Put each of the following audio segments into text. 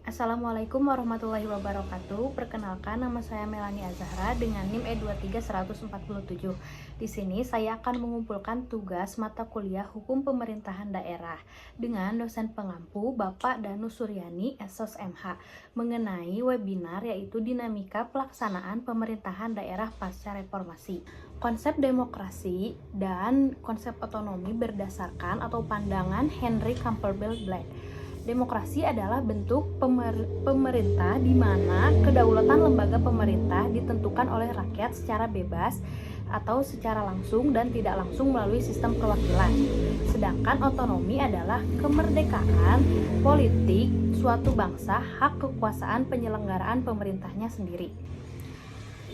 Assalamualaikum warahmatullahi wabarakatuh. Perkenalkan, nama saya Melani Azahra dengan NIM E23147. Di sini saya akan mengumpulkan tugas mata kuliah Hukum Pemerintahan Daerah dengan dosen pengampu Bapak Danu Suryani, SOS MH, mengenai webinar yaitu Dinamika Pelaksanaan Pemerintahan Daerah Pasca Reformasi. Konsep demokrasi dan konsep otonomi berdasarkan atau pandangan Henry Campbell Black. Demokrasi adalah bentuk pemerintah di mana kedaulatan lembaga pemerintah ditentukan oleh rakyat secara bebas atau secara langsung dan tidak langsung melalui sistem perwakilan. Sedangkan otonomi adalah kemerdekaan politik suatu bangsa, hak kekuasaan penyelenggaraan pemerintahnya sendiri.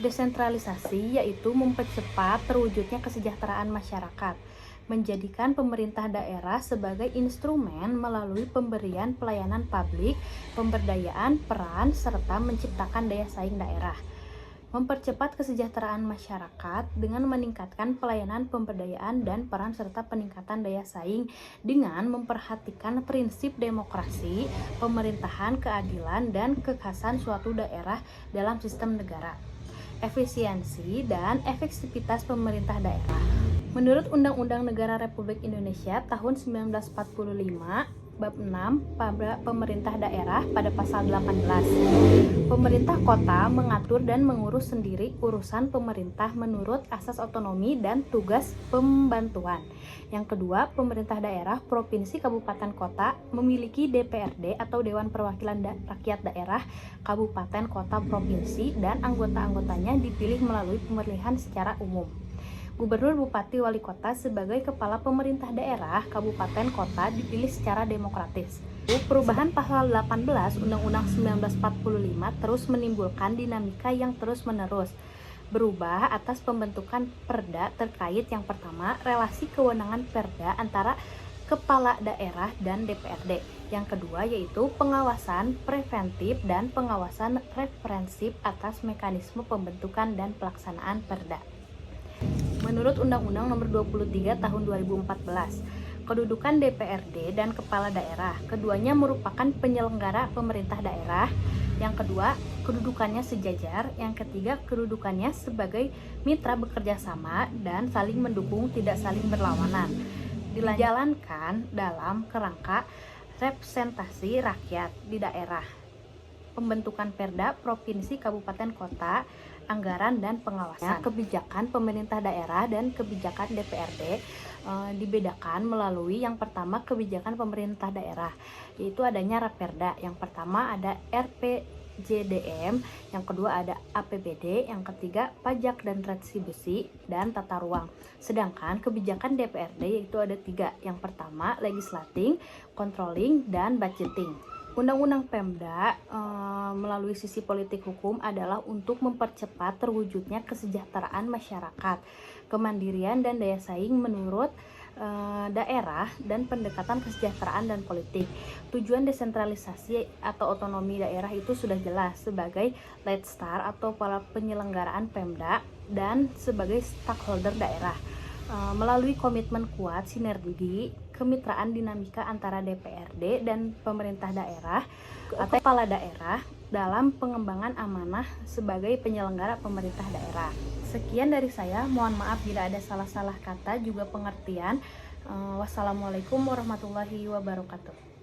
Desentralisasi yaitu mempercepat terwujudnya kesejahteraan masyarakat, menjadikan pemerintah daerah sebagai instrumen melalui pemberian pelayanan publik, pemberdayaan peran, serta menciptakan daya saing daerah. Mempercepat kesejahteraan masyarakat dengan meningkatkan pelayanan pemberdayaan dan peran serta peningkatan daya saing dengan memperhatikan prinsip demokrasi, pemerintahan, keadilan, dan kekhasan suatu daerah dalam sistem negara. Efisiensi dan efektivitas pemerintah daerah. Menurut Undang-Undang Negara Republik Indonesia tahun 1945, Bab 6, Pemerintah Daerah pada pasal 18. Pemerintah kota mengatur dan mengurus sendiri urusan pemerintah menurut asas otonomi dan tugas pembantuan. Yang kedua, pemerintah daerah, provinsi, kabupaten, kota memiliki DPRD atau Dewan Perwakilan Rakyat Daerah, kabupaten, kota, provinsi, dan anggota-anggotanya dipilih melalui pemilihan secara umum. Gubernur, Bupati, Wali Kota sebagai kepala pemerintah daerah, kabupaten, kota dipilih secara demokratis. Perubahan pasal 18 Undang-Undang 1945 terus menimbulkan dinamika yang terus-menerus berubah atas pembentukan Perda terkait yang pertama, relasi kewenangan Perda antara kepala daerah dan DPRD. Yang kedua yaitu pengawasan preventif dan pengawasan represif atas mekanisme pembentukan dan pelaksanaan Perda. Menurut Undang-Undang Nomor 23 Tahun 2014, kedudukan DPRD dan kepala daerah, keduanya merupakan penyelenggara pemerintah daerah. Yang kedua, kedudukannya sejajar. Yang ketiga, kedudukannya sebagai mitra bekerja sama dan saling mendukung, tidak saling berlawanan. Dijalankan dalam kerangka representasi rakyat di daerah, pembentukan Perda, provinsi, kabupaten, kota, anggaran dan pengawasan. Kebijakan pemerintah daerah dan kebijakan DPRD dibedakan melalui yang pertama kebijakan pemerintah daerah, yaitu adanya Raperda. Yang pertama ada RPJDM, yang kedua ada APBD, yang ketiga pajak dan retribusi dan tata ruang. Sedangkan kebijakan DPRD yaitu ada tiga. Yang pertama legislating, controlling, dan budgeting. Undang-Undang Pemda melalui sisi politik hukum adalah untuk mempercepat terwujudnya kesejahteraan masyarakat, kemandirian dan daya saing menurut daerah dan pendekatan kesejahteraan dan politik. Tujuan desentralisasi atau otonomi daerah itu sudah jelas sebagai lead star atau para penyelenggaraan Pemda dan sebagai stakeholder daerah. Melalui komitmen kuat, sinergi, kemitraan dinamika antara DPRD dan pemerintah daerah atau kepala daerah dalam pengembangan amanah sebagai penyelenggara pemerintah daerah. Sekian dari saya, mohon maaf bila ada salah-salah kata juga pengertian. Wassalamualaikum warahmatullahi wabarakatuh.